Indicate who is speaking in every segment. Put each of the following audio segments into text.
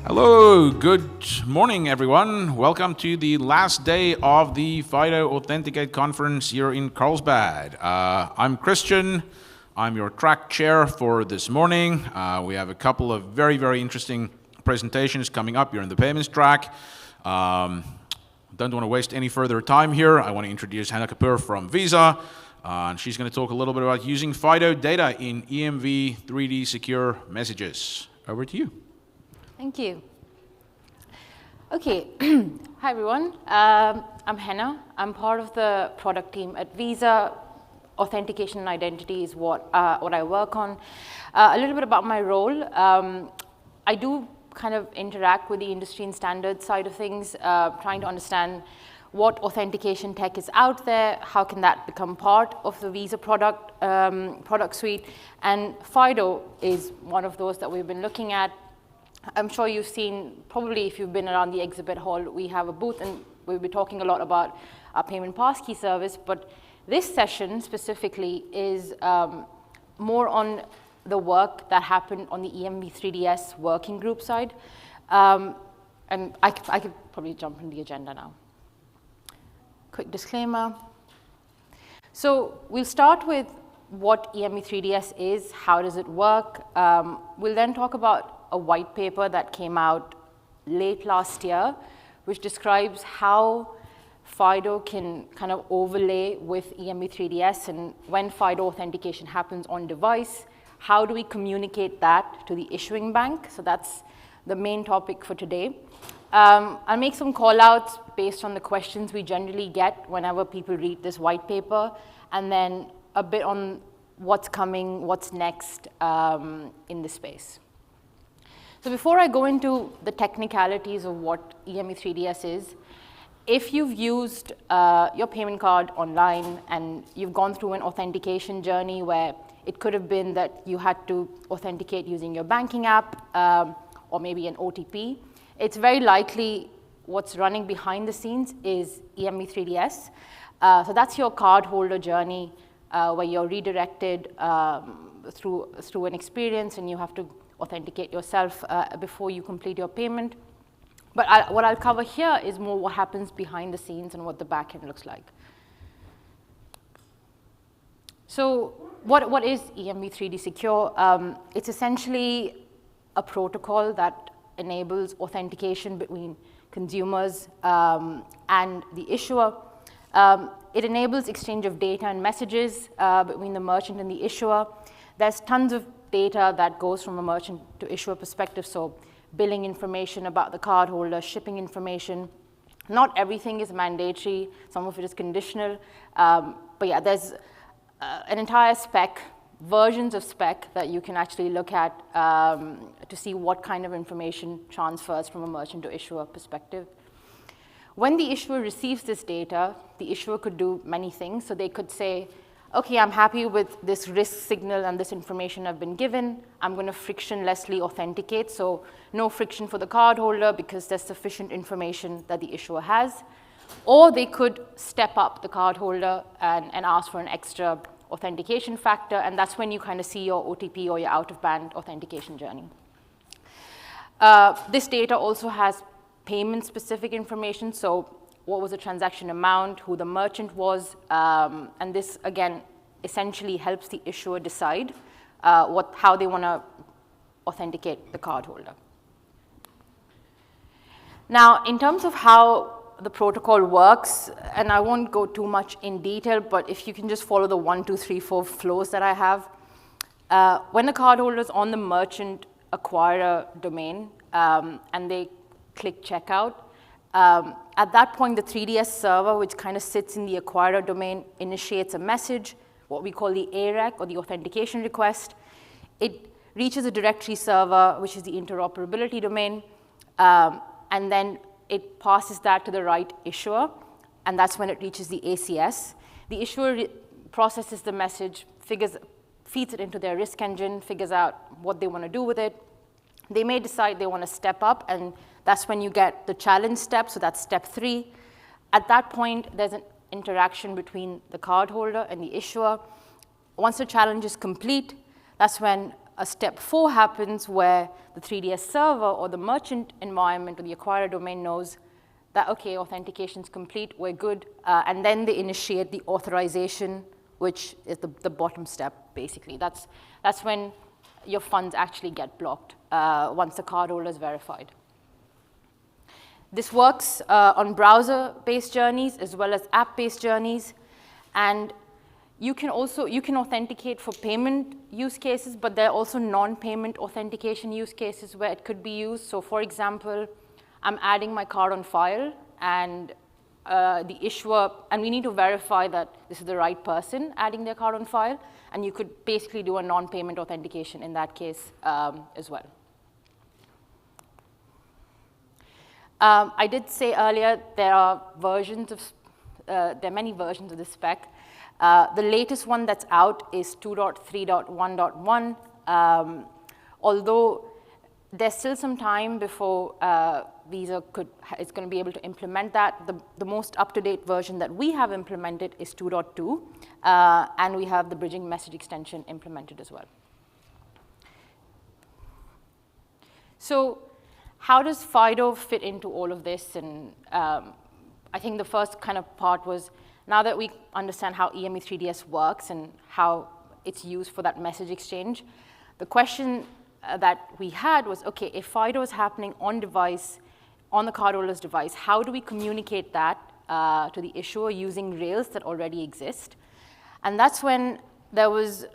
Speaker 1: Hello, good morning everyone. Welcome to the last day of the FIDO Authenticate conference here in Carlsbad. I'm Christian. I'm your track chair for this morning. We have a couple of very interesting presentations coming up here in the payments track. Don't want to waste any further time here. I want to introduce Henna Kapur from Visa. And she's going to talk a little bit about using FIDO data in EMV 3D secure messages. Over to you.
Speaker 2: Thank you. Okay, hi everyone. I'm Henna. I'm part of the product team at Visa. Authentication and identity is what I work on. A little bit about my role. I do kind of interact with the industry and standards side of things, trying to understand what authentication tech is out there, how can that become part of the Visa product suite, and FIDO is one of those that we've been looking at. I'm sure you've seen, probably if you've been around the exhibit hall, we have a booth and we'll be talking a lot about our payment passkey service, but this session specifically is more on the work that happened on the EMV 3DS working group side. And I could probably jump in the agenda now. Quick disclaimer. So we'll start with what EMV 3DS is, how does it work. We'll then talk about a white paper that came out late last year, which describes how FIDO can kind of overlay with EMV 3DS, and when FIDO authentication happens on device, how do we communicate that to the issuing bank? So that's the main topic for today. I'll make some call-outs based on the questions we generally get whenever people read this white paper, and then a bit on what's coming, what's next in this space. So before I go into the technicalities of what EMV 3DS is, if you've used your payment card online and you've gone through an authentication journey where it could have been that you had to authenticate using your banking app or maybe an OTP, it's very likely what's running behind the scenes is EMV 3DS. So that's your cardholder journey where you're redirected through an experience and you have to authenticate yourself before you complete your payment. But what I'll cover here is more what happens behind the scenes and what the backend looks like. So what is EMV 3D Secure? It's essentially a protocol that enables authentication between consumers and the issuer. It enables exchange of data and messages between the merchant and the issuer. There's tons of data that goes from a merchant to issuer perspective, so billing information about the cardholder, shipping information. Not everything is mandatory, some of it is conditional, but yeah, there's an entire spec, versions of spec that you can actually look at to see what kind of information transfers from a merchant to issuer perspective. When the issuer receives this data, the issuer could do many things. So they could say, okay, I'm happy with this risk signal and this information I've been given. I'm going to frictionlessly authenticate, so no friction for the cardholder because there's sufficient information that the issuer has. Or they could step up the cardholder and ask for an extra authentication factor, and that's when you kind of see your OTP or your out-of-band authentication journey. This data also has payment-specific information, so what was the transaction amount, who the merchant was, and this, again, essentially helps the issuer decide how they want to authenticate the cardholder. Now, in terms of how the protocol works, and I won't go too much in detail, but if you can just follow the 1, 2, 3, 4 flows that I have. When the cardholder is on the merchant acquirer domain and they click checkout, at that point, the 3DS server, which kind of sits in the acquirer domain, initiates a message, what we call the AREC, or the authentication request. It reaches a directory server, which is the interoperability domain, and then it passes that to the right issuer, and that's when it reaches the ACS. The issuer processes the message, feeds it into their risk engine, figures out what they want to do with it. They may decide they want to step up, and that's when you get the challenge step, so that's step 3. At that point, there's an interaction between the cardholder and the issuer. Once the challenge is complete, that's when a step 4 happens where the 3DS server or the merchant environment or the acquirer domain knows that, okay, authentication is complete, we're good, and then they initiate the authorization, which is the bottom step, basically. That's when your funds actually get blocked once the cardholder is verified. This works on browser-based journeys as well as app-based journeys, and you can authenticate for payment use cases, but there are also non-payment authentication use cases where it could be used. So for example, I'm adding my card on file, and the issuer, and we need to verify that this is the right person adding their card on file, and you could basically do a non-payment authentication in that case as well. I did say earlier there are many versions of the spec. The latest one that's out is 2.3.1.1, although there's still some time before Visa is going to be able to implement that. The most up-to-date version that we have implemented is 2.2, and we have the bridging message extension implemented as well. So how does FIDO fit into all of this? And I think the first kind of part was, now that we understand how EMV 3DS works and how it's used for that message exchange, the question that we had was, okay, if FIDO is happening on device, on the cardholder's device, how do we communicate that to the issuer using rails that already exist? And that's when there was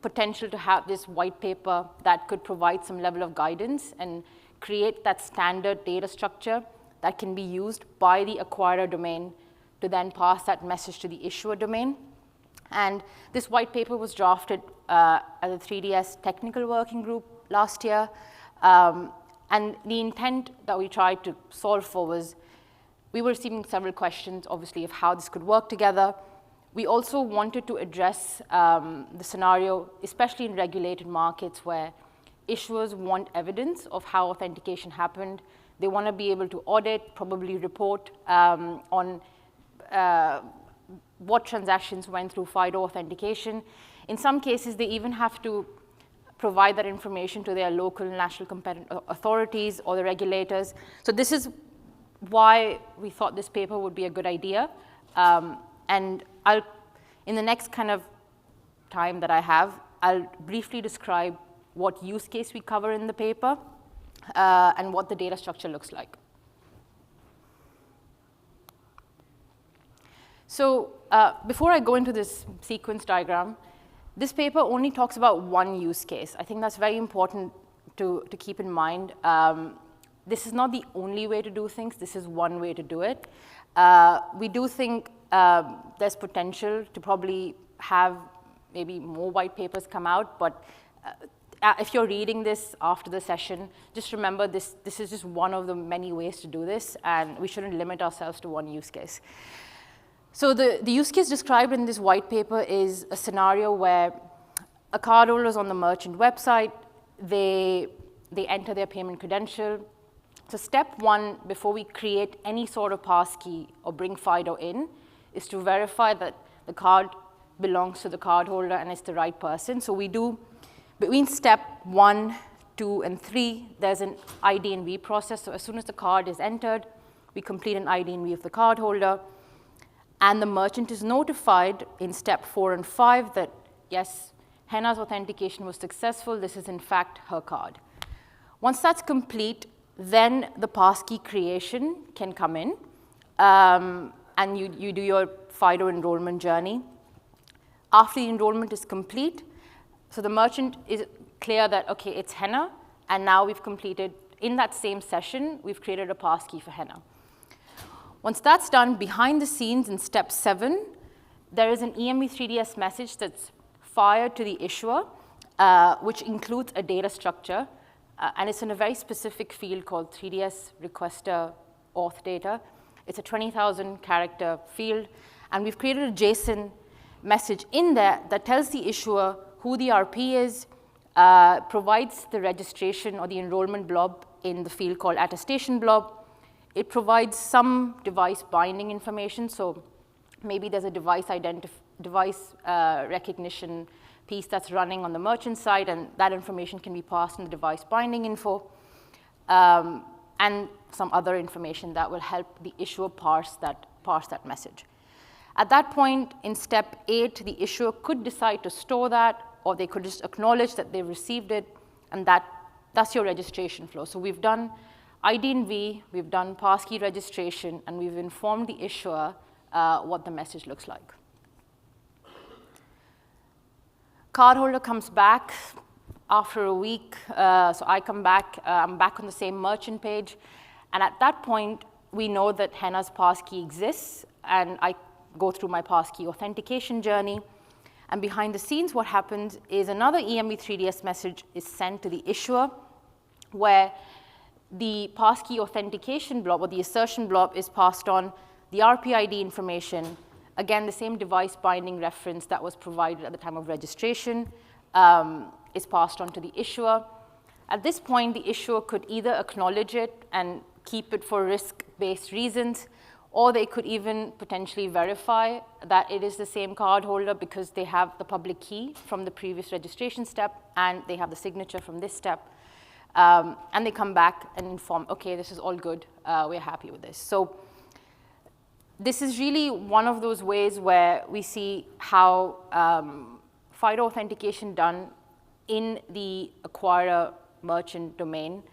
Speaker 2: potential to have this white paper that could provide some level of guidance and create that standard data structure that can be used by the acquirer domain to then pass that message to the issuer domain. And this white paper was drafted at the 3DS technical working group last year. And the intent that we tried to solve for was, we were receiving several questions, obviously, of how this could work together. We also wanted to address the scenario, especially in regulated markets where issuers want evidence of how authentication happened. They want to be able to audit, probably report on what transactions went through FIDO authentication. In some cases, they even have to provide that information to their local national competitive authorities or the regulators. So this is why we thought this paper would be a good idea. And in the next kind of time that I have, I'll briefly describe what use case we cover in the paper and what the data structure looks like. So before I go into this sequence diagram, this paper only talks about one use case. I think that's very important to keep in mind. This is not the only way to do things. This is one way to do it. We do think there's potential to probably have maybe more white papers come out, but if you're reading this after the session, just remember this is just one of the many ways to do this, and we shouldn't limit ourselves to one use case. So the use case described in this white paper is a scenario where a cardholder is on the merchant website, they enter their payment credential. So step one, before we create any sort of passkey or bring FIDO in, is to verify that the card belongs to the cardholder and it's the right person. So we do, between step 1, 2, and 3, there's an ID and V process. So as soon as the card is entered, we complete an ID and V of the cardholder. And the merchant is notified in step 4 and 5 that, yes, Henna's authentication was successful. This is, in fact, her card. Once that's complete, then the passkey creation can come in, and you do your FIDO enrollment journey. After the enrollment is complete, so the merchant is clear that, OK, it's Henna, and now we've completed, in that same session, we've created a passkey for Henna. Once that's done, behind the scenes in step 7, there is an EMV 3DS message that's fired to the issuer, which includes a data structure. And it's in a very specific field called 3DS requester auth data. It's a 20,000 character field. And we've created a JSON message in there that tells the issuer who the RP is, provides the registration or the enrollment blob in the field called attestation blob. It provides some device binding information. So maybe there's a device recognition piece that's running on the merchant side, and that information can be passed in the device binding info, and some other information that will help the issuer parse that message. At that point, in step 8, the issuer could decide to store that, or they could just acknowledge that they received it, and that's your registration flow. So we've done ID and V, we've done passkey registration, and we've informed the issuer what the message looks like. Cardholder comes back after a week, so I come back, I'm back on the same merchant page, and at that point, we know that Henna's passkey exists, and I go through my passkey authentication journey, and behind the scenes, what happens is another EMV 3DS message is sent to the issuer, where the passkey authentication blob, or the assertion blob, is passed on the RPID information, again, the same device binding reference that was provided at the time of registration, is passed on to the issuer. At this point, the issuer could either acknowledge it and keep it for risk-based reasons, or they could even potentially verify that it is the same cardholder because they have the public key from the previous registration step, and they have the signature from this step. And they come back and inform, okay, this is all good, we're happy with this. So this is really one of those ways where we see how FIDO authentication done in the acquirer merchant domain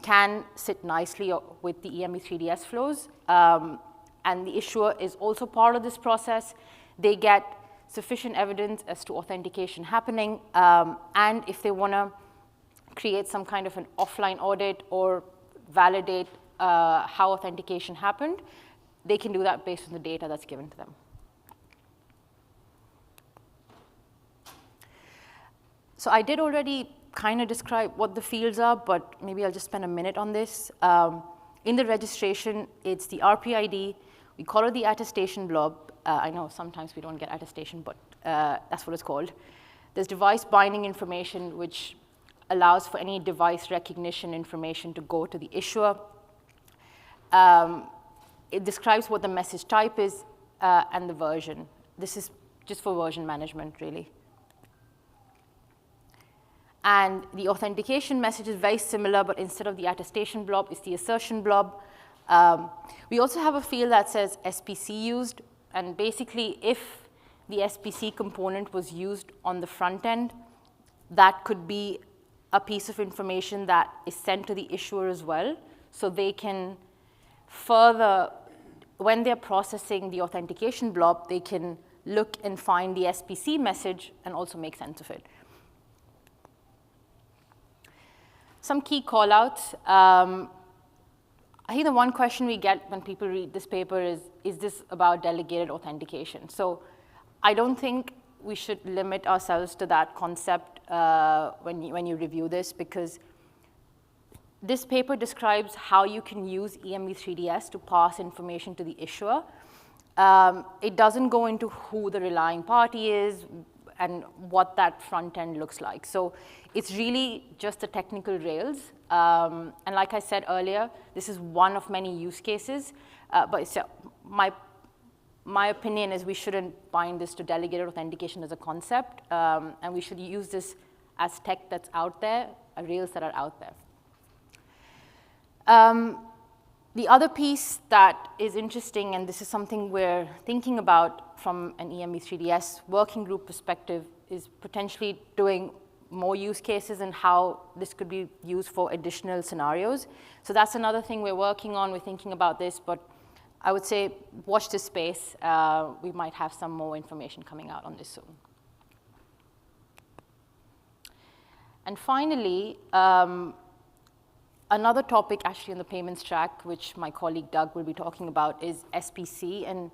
Speaker 2: can sit nicely with the EMV 3DS flows. And the issuer is also part of this process. They get sufficient evidence as to authentication happening. And if they want to create some kind of an offline audit or validate how authentication happened, they can do that based on the data that's given to them. So I did already kind of describe what the fields are, but maybe I'll just spend a minute on this. In the registration, it's the RPID. We call it the attestation blob. I know sometimes we don't get attestation, but that's what it's called. There's device binding information, which allows for any device recognition information to go to the issuer. It describes what the message type is and the version. This is just for version management, really. And the authentication message is very similar, but instead of the attestation blob, it's the assertion blob. We also have a field that says SPC used, and basically if the SPC component was used on the front end, that could be a piece of information that is sent to the issuer as well, so they can further, when they're processing the authentication blob, they can look and find the SPC message and also make sense of it. Some key callouts. I think the one question we get when people read this paper is this about delegated authentication? So I don't think we should limit ourselves to that concept when you review this, because this paper describes how you can use EMV 3DS to pass information to the issuer. It doesn't go into who the relying party is and what that front end looks like. So it's really just the technical rails. And like I said earlier, this is one of many use cases. But my opinion is we shouldn't bind this to delegated authentication as a concept. And we should use this as tech that's out there, rails that are out there. The other piece that is interesting, and this is something we're thinking about from an EMV 3DS working group perspective, is potentially doing more use cases and how this could be used for additional scenarios. So that's another thing we're working on. We're thinking about this, but I would say watch this space. We might have some more information coming out on this soon. And finally, another topic actually on the payments track, which my colleague Doug will be talking about, is SPC. And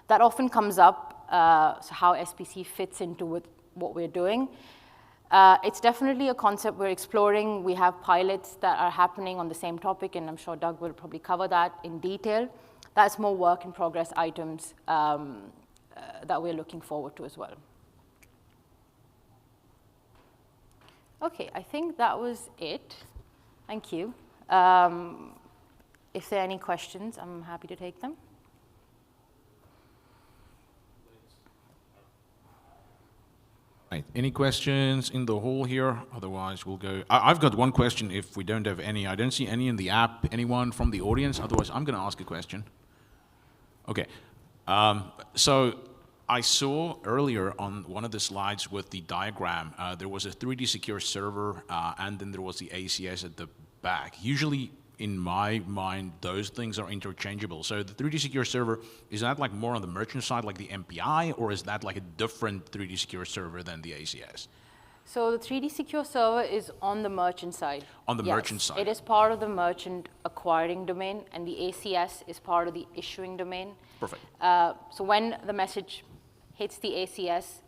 Speaker 2: that often comes up, so how SPC fits into what we're doing. It's definitely a concept we're exploring. We have pilots that are happening on the same topic, and I'm sure Doug will probably cover that in detail. That's more work in progress items that we're looking forward to as well. Okay, I think that was it. Thank you. If there are any questions, I'm happy to take them.
Speaker 1: Any questions in the hall here? Otherwise, we'll go. I've got one question if we don't have any. I don't see any in the app. Anyone from the audience? Otherwise, I'm going to ask a question. Okay. So I saw earlier on one of the slides with the diagram, there was a 3D secure server, and then there was the ACS at the back. Usually, in my mind, those things are interchangeable. So the 3D secure server, is that like more on the merchant side, like the MPI, or is that like a different 3D secure server than the ACS?
Speaker 2: So the 3D secure server is on the merchant side.
Speaker 1: On the merchant side.
Speaker 2: It is part of the merchant acquiring domain, and the ACS is part of the issuing domain.
Speaker 1: Perfect.
Speaker 2: So when the message hits the ACS,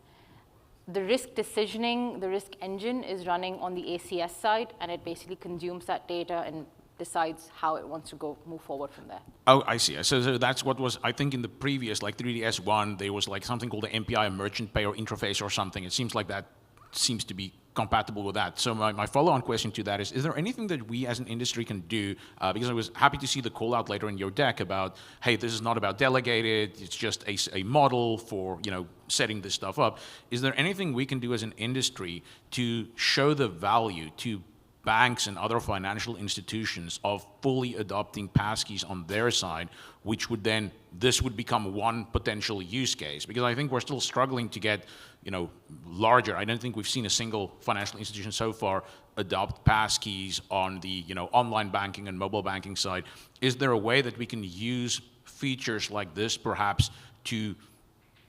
Speaker 2: the risk decisioning, the risk engine is running on the ACS side, and it basically consumes that data and decides how it wants to move forward from there.
Speaker 1: Oh, I see. So that's what was, I think in the previous, like 3DS1, there was like something called the MPI, a merchant payer interface or something. It seems like that seems to be compatible with that. So my follow-on question to that is there anything that we as an industry can do, because I was happy to see the call out later in your deck about, hey, this is not about delegated, it's just a model for, you know, setting this stuff up. Is there anything we can do as an industry to show the value to banks and other financial institutions of fully adopting passkeys on their side, which would then, this would become one potential use case? Because I think we're still struggling to get, you know, larger. I don't think we've seen a single financial institution so far adopt passkeys on the, you know, online banking and mobile banking side. Is there a way that we can use features like this perhaps to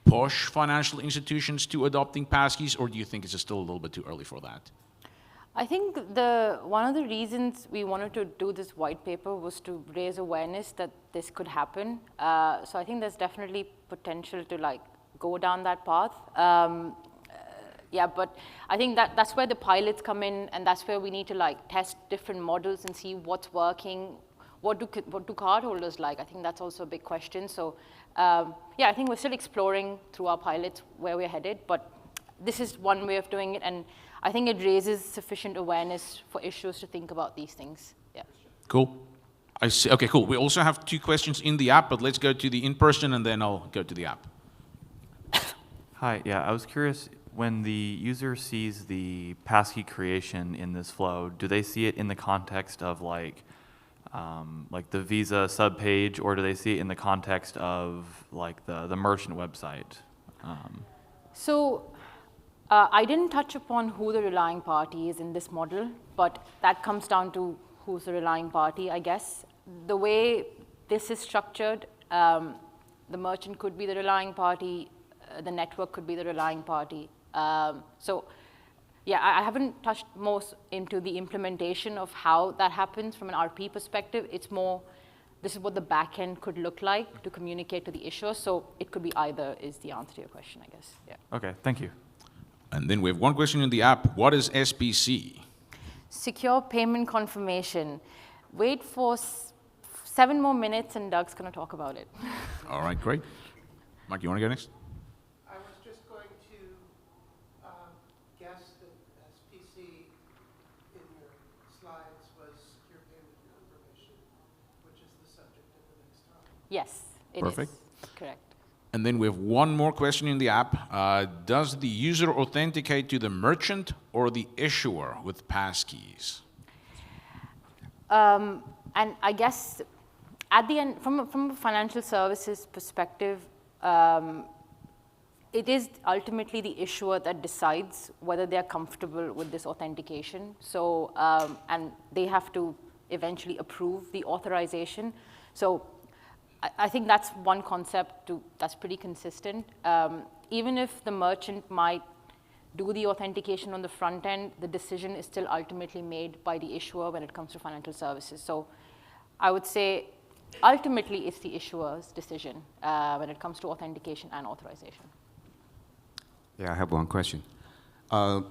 Speaker 1: push financial institutions to adopting passkeys, or do you think it's still a little bit too early for that?
Speaker 2: I think one of the reasons we wanted to do this white paper was to raise awareness that this could happen. So I think there's definitely potential to like go down that path. Yeah, but I think that's where the pilots come in, and that's where we need to like test different models and see what's working. What do cardholders like? I think that's also a big question. So yeah, I think we're still exploring through our pilots where we're headed, but this is one way of doing it, and I think it raises sufficient awareness for issuers to think about these things. Yeah.
Speaker 1: Cool. I see. Okay, cool. We also have 2 questions in the app, but let's go to the in-person, and then I'll go to the app.
Speaker 3: Hi. Yeah, I was curious, when the user sees the passkey creation in this flow, do they see it in the context of like the Visa subpage, or do they see it in the context of like the merchant website?
Speaker 2: I didn't touch upon who the relying party is in this model, but that comes down to who's the relying party, I guess. The way this is structured, the merchant could be the relying party, the network could be the relying party. So yeah, I haven't touched most into the implementation of how that happens from an RP perspective. It's more, this is what the backend could look like to communicate to the issuer. So it could be either is the answer to your question, I guess. Yeah.
Speaker 3: Okay, thank you.
Speaker 1: And then we have one question in the app. What is SPC?
Speaker 2: Secure payment confirmation. Wait for 7 more minutes and Doug's going to talk about it.
Speaker 1: All right, great. Mike, you want to go next?
Speaker 4: I was just going to guess that SPC in your slides was secure payment confirmation, which is the subject of the next talk.
Speaker 2: Yes, it
Speaker 1: Perfect.
Speaker 2: is. Correct.
Speaker 1: And then we have one more question in the app. Does the user authenticate to the merchant or the issuer with passkeys?
Speaker 2: And I guess at the end, from a financial services perspective, it is ultimately the issuer that decides whether they're comfortable with this authentication. So, and they have to eventually approve the authorization. So I think that's one concept that's pretty consistent. Even if the merchant might do the authentication on the front end, the decision is still ultimately made by the issuer when it comes to financial services. So I would say ultimately it's the issuer's decision when it comes to authentication and authorization.
Speaker 5: Yeah, I have one question.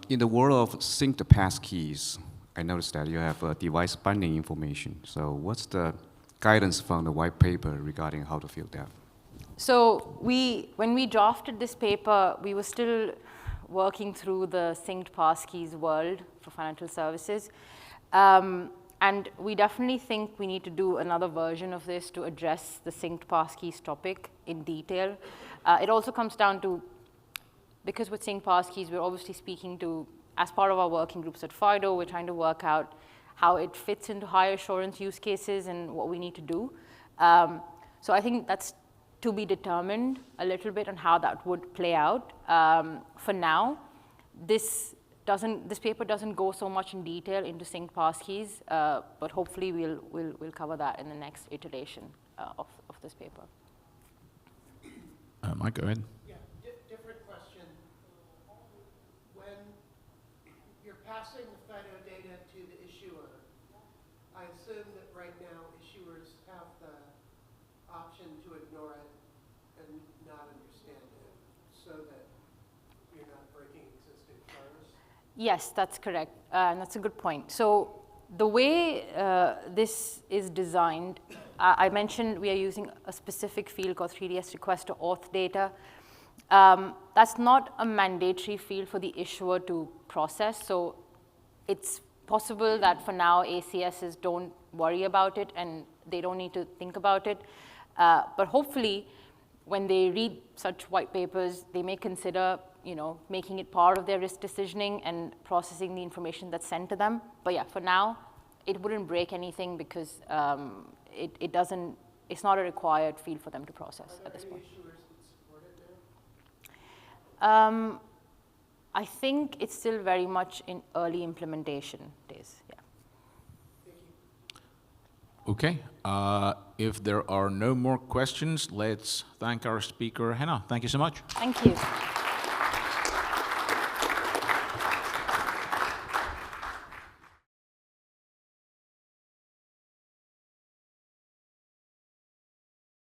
Speaker 5: In the world of synced passkeys, I noticed that you have device binding information. So what's the guidance from the white paper regarding how to fill that?
Speaker 2: So when we drafted this paper, we were still working through the synced passkeys world for financial services. And we definitely think we need to do another version of this to address the synced passkeys topic in detail. It also comes down to because with sync passkeys, we're obviously speaking to, as part of our working groups at FIDO, we're trying to work out how it fits into high assurance use cases and what we need to do. So I think that's to be determined a little bit on how that would play out. For now, this paper doesn't go so much in detail into sync passkeys, but hopefully we'll cover that in the next iteration of this paper.
Speaker 1: Mike, go ahead.
Speaker 4: Yeah, different question. When you're passing the FIDO data to the issuer, I assume that right now issuers have the option to ignore it and not understand it, so that you're not breaking existing flows?
Speaker 2: Yes, that's correct, and that's a good point. So the way this is designed, I mentioned we are using a specific field called 3DS request to auth data. That's not a mandatory field for the issuer to process, so it's possible that for now ACSs don't worry about it and they don't need to think about it. But hopefully, when they read such white papers, they may consider, making it part of their risk decisioning and processing the information that's sent to them. But yeah, for now, it wouldn't break anything because it's not a required field for them to process at this point.
Speaker 4: Are there any issuers that support it now?
Speaker 2: I think it's still very much in early implementation days. Yeah.
Speaker 1: Okay. If there are no more questions, let's thank our speaker, Henna. Thank you so much.
Speaker 2: Thank you.